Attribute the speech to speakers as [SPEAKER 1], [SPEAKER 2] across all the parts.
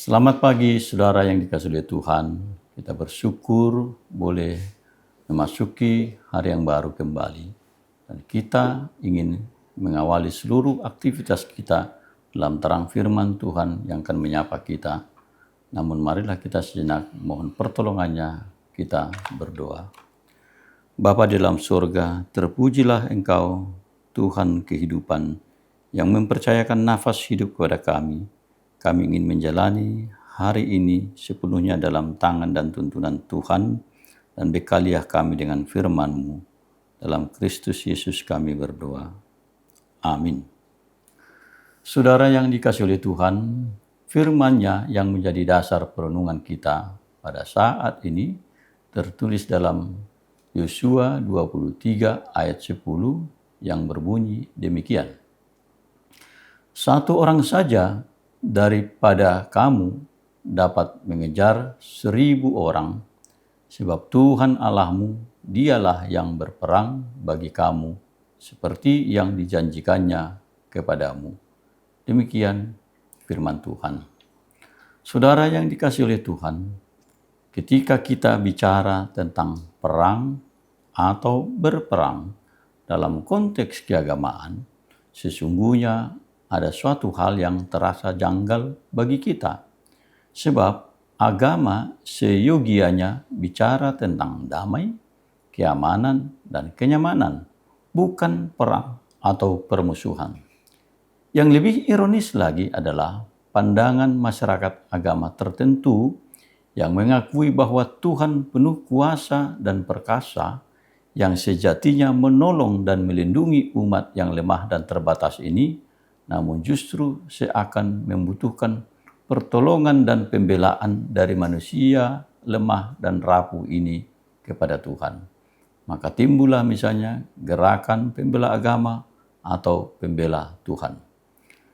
[SPEAKER 1] Selamat pagi saudara yang dikasihi oleh Tuhan. Kita bersyukur boleh memasuki hari yang baru kembali. Dan kita ingin mengawali seluruh aktivitas kita dalam terang firman Tuhan yang akan menyapa kita. Namun marilah kita sejenak mohon pertolongannya, kita berdoa. Bapa di dalam surga, terpujilah Engkau, Tuhan kehidupan, yang mempercayakan nafas hidup kepada kami. Kami ingin menjalani hari ini sepenuhnya dalam tangan dan tuntunan Tuhan, dan bekalilah kami dengan firman-Mu. Dalam Kristus Yesus kami berdoa. Amin. Saudara yang dikasihi oleh Tuhan, firman-Nya yang menjadi dasar perenungan kita pada saat ini tertulis dalam Yosua 23 ayat 10 yang berbunyi demikian. Satu orang saja daripada kamu dapat mengejar 1000 orang, sebab Tuhan Allahmu dialah yang berperang bagi kamu, seperti yang dijanjikannya kepadamu. Demikian firman Tuhan. Saudara yang dikasihi oleh Tuhan, ketika kita bicara tentang perang atau berperang dalam konteks keagamaan, sesungguhnya ada suatu hal yang terasa janggal bagi kita. Sebab agama seyogianya bicara tentang damai, keamanan, dan kenyamanan, bukan perang atau permusuhan. Yang lebih ironis lagi adalah pandangan masyarakat agama tertentu yang mengakui bahwa Tuhan penuh kuasa dan perkasa yang sejatinya menolong dan melindungi umat yang lemah dan terbatas ini, namun justru seakan membutuhkan pertolongan dan pembelaan dari manusia lemah dan rapuh ini kepada Tuhan. Maka timbullah misalnya gerakan pembela agama atau pembela Tuhan.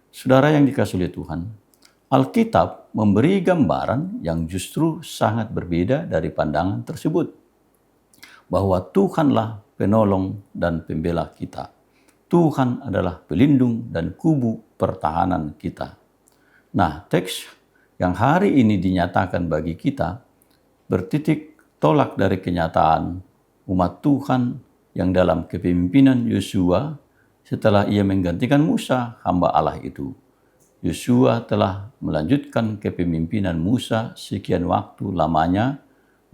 [SPEAKER 1] Saudara yang dikasihi oleh Tuhan, Alkitab memberi gambaran yang justru sangat berbeda dari pandangan tersebut, bahwa Tuhanlah penolong dan pembela kita. Tuhan adalah pelindung dan kubu pertahanan kita. Nah, teks yang hari ini dinyatakan bagi kita bertitik tolak dari kenyataan umat Tuhan yang dalam kepemimpinan Yosua setelah ia menggantikan Musa, hamba Allah itu. Yosua telah melanjutkan kepemimpinan Musa sekian waktu lamanya,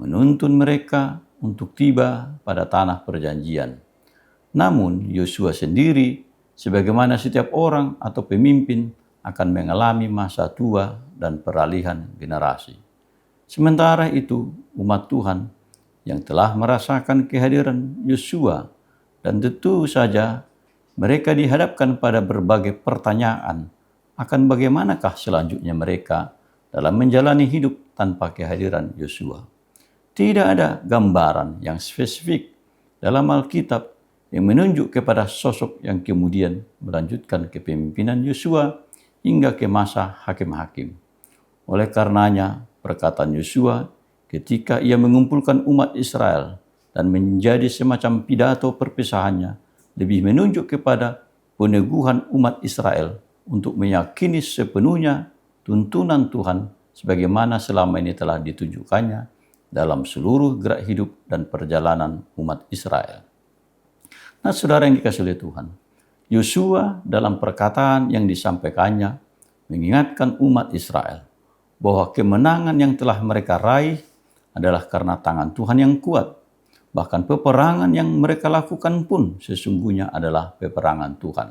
[SPEAKER 1] menuntun mereka untuk tiba pada tanah perjanjian. Namun Yosua sendiri, sebagaimana setiap orang atau pemimpin, akan mengalami masa tua dan peralihan generasi. Sementara itu, umat Tuhan yang telah merasakan kehadiran Yosua, dan tentu saja mereka dihadapkan pada berbagai pertanyaan akan bagaimanakah selanjutnya mereka dalam menjalani hidup tanpa kehadiran Yosua. Tidak ada gambaran yang spesifik dalam Alkitab yang menunjuk kepada sosok yang kemudian melanjutkan kepemimpinan Yosua hingga ke masa hakim-hakim. Oleh karenanya, perkataan Yosua ketika ia mengumpulkan umat Israel dan menjadi semacam pidato perpisahannya lebih menunjuk kepada peneguhan umat Israel untuk meyakini sepenuhnya tuntunan Tuhan sebagaimana selama ini telah ditunjukkannya dalam seluruh gerak hidup dan perjalanan umat Israel. Nah, saudara yang dikasihi oleh Tuhan, Yosua dalam perkataan yang disampaikannya mengingatkan umat Israel bahwa kemenangan yang telah mereka raih adalah karena tangan Tuhan yang kuat. Bahkan peperangan yang mereka lakukan pun sesungguhnya adalah peperangan Tuhan.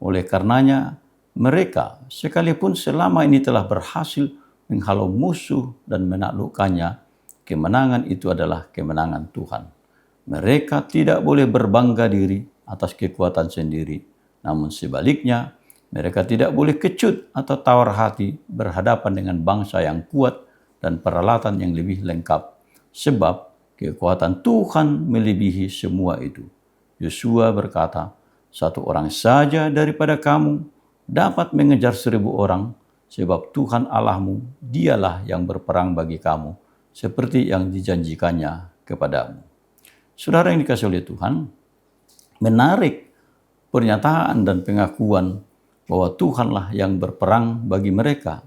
[SPEAKER 1] Oleh karenanya, mereka sekalipun selama ini telah berhasil menghalau musuh dan menaklukkannya, kemenangan itu adalah kemenangan Tuhan. Mereka tidak boleh berbangga diri atas kekuatan sendiri, namun sebaliknya mereka tidak boleh kecut atau tawar hati berhadapan dengan bangsa yang kuat dan peralatan yang lebih lengkap, sebab kekuatan Tuhan melebihi semua itu. Yosua berkata, satu orang saja daripada kamu dapat mengejar 1000 orang, sebab Tuhan Allahmu dialah yang berperang bagi kamu, seperti yang dijanjikannya kepadamu. Saudara yang dikasihi oleh Tuhan, menarik pernyataan dan pengakuan bahwa Tuhanlah yang berperang bagi mereka.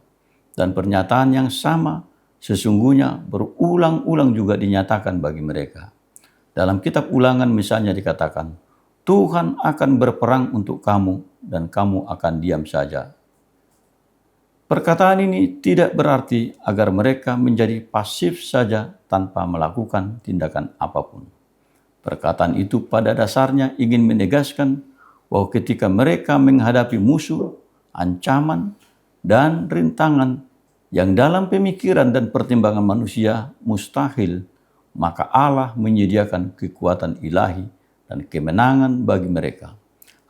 [SPEAKER 1] Dan pernyataan yang sama sesungguhnya berulang-ulang juga dinyatakan bagi mereka. Dalam kitab Ulangan misalnya dikatakan, Tuhan akan berperang untuk kamu dan kamu akan diam saja. Perkataan ini tidak berarti agar mereka menjadi pasif saja tanpa melakukan tindakan apapun. Perkataan itu pada dasarnya ingin menegaskan bahwa ketika mereka menghadapi musuh, ancaman, dan rintangan yang dalam pemikiran dan pertimbangan manusia mustahil, maka Allah menyediakan kekuatan ilahi dan kemenangan bagi mereka.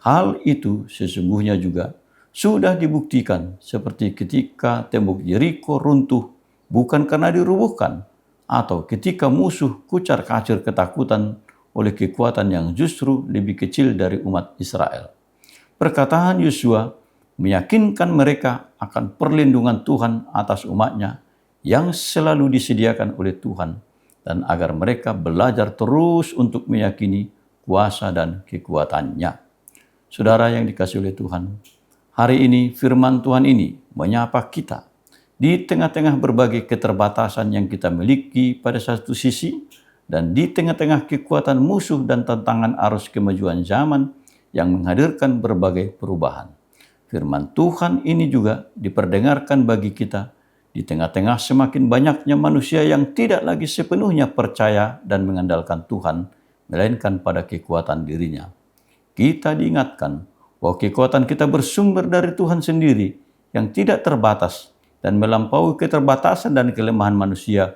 [SPEAKER 1] Hal itu sesungguhnya juga sudah dibuktikan seperti ketika tembok Yeriko runtuh bukan karena dirubuhkan, atau ketika musuh kucar-kacir ketakutan oleh kekuatan yang justru lebih kecil dari umat Israel. Perkataan Yosua meyakinkan mereka akan perlindungan Tuhan atas umatnya yang selalu disediakan oleh Tuhan, dan agar mereka belajar terus untuk meyakini kuasa dan kekuatannya. Saudara yang dikasihi oleh Tuhan, hari ini firman Tuhan ini menyapa kita di tengah-tengah berbagai keterbatasan yang kita miliki pada satu sisi, dan di tengah-tengah kekuatan musuh dan tantangan arus kemajuan zaman yang menghadirkan berbagai perubahan. Firman Tuhan ini juga diperdengarkan bagi kita di tengah-tengah semakin banyaknya manusia yang tidak lagi sepenuhnya percaya dan mengandalkan Tuhan, melainkan pada kekuatan dirinya. Kita diingatkan bahwa kekuatan kita bersumber dari Tuhan sendiri yang tidak terbatas dan melampaui keterbatasan dan kelemahan manusia,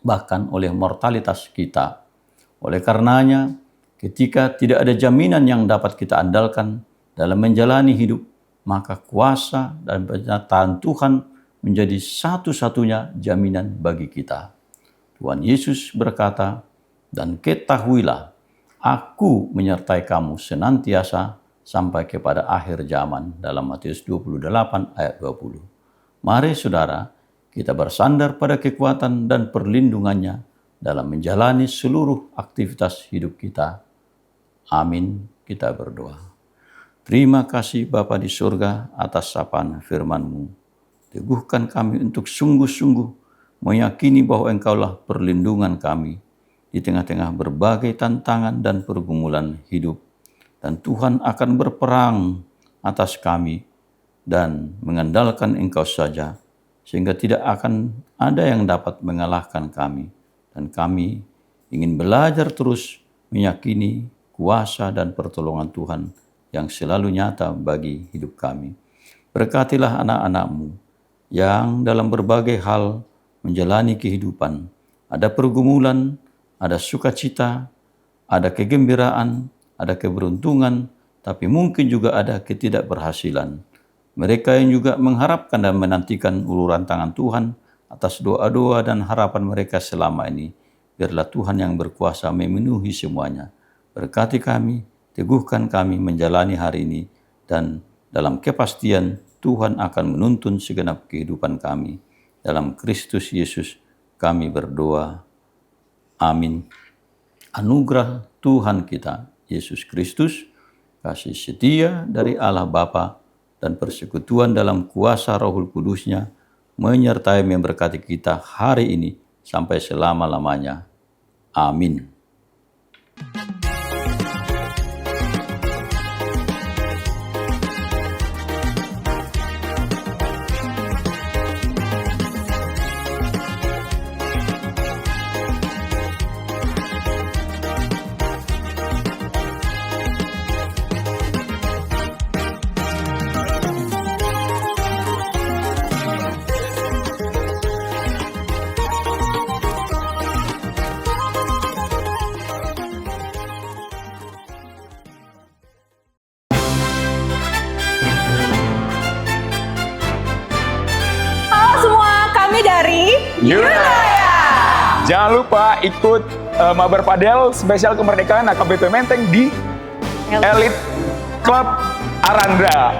[SPEAKER 1] bahkan oleh mortalitas kita. Oleh karenanya, ketika tidak ada jaminan yang dapat kita andalkan dalam menjalani hidup, maka kuasa dan penyertaan Tuhan menjadi satu-satunya jaminan bagi kita. Tuhan Yesus berkata, "Dan ketahuilah, Aku menyertai kamu senantiasa sampai kepada akhir zaman," dalam Matius 28 ayat 20. Mari saudara, kita bersandar pada kekuatan dan perlindungannya dalam menjalani seluruh aktivitas hidup kita. Amin. Kita berdoa. Terima kasih Bapa di surga atas sapaan firman-Mu. Teguhkan kami untuk sungguh-sungguh meyakini bahwa Engkaulah perlindungan kami di tengah-tengah berbagai tantangan dan pergumulan hidup. Dan Tuhan akan berperang atas kami dan mengandalkan Engkau saja, sehingga tidak akan ada yang dapat mengalahkan kami. Dan kami ingin belajar terus meyakini kuasa dan pertolongan Tuhan yang selalu nyata bagi hidup kami. Berkatilah anak-anak-Mu yang dalam berbagai hal menjalani kehidupan. Ada pergumulan, ada sukacita, ada kegembiraan, ada keberuntungan, tapi mungkin juga ada ketidakberhasilan. Mereka yang juga mengharapkan dan menantikan uluran tangan Tuhan atas doa-doa dan harapan mereka selama ini, biarlah Tuhan yang berkuasa memenuhi semuanya. Berkati kami, teguhkan kami menjalani hari ini, dan dalam kepastian Tuhan akan menuntun segenap kehidupan kami. Dalam Kristus Yesus kami berdoa. Amin. Anugerah Tuhan kita, Yesus Kristus, kasih setia dari Allah Bapa, dan persekutuan dalam kuasa Rohul Kudus-Nya menyertai memberkati kita hari ini sampai selama-lamanya. Amin.
[SPEAKER 2] Yunaya. Jangan lupa ikut Mabar Padel spesial kemerdekaan AKBP Menteng di Elite Club Arandra.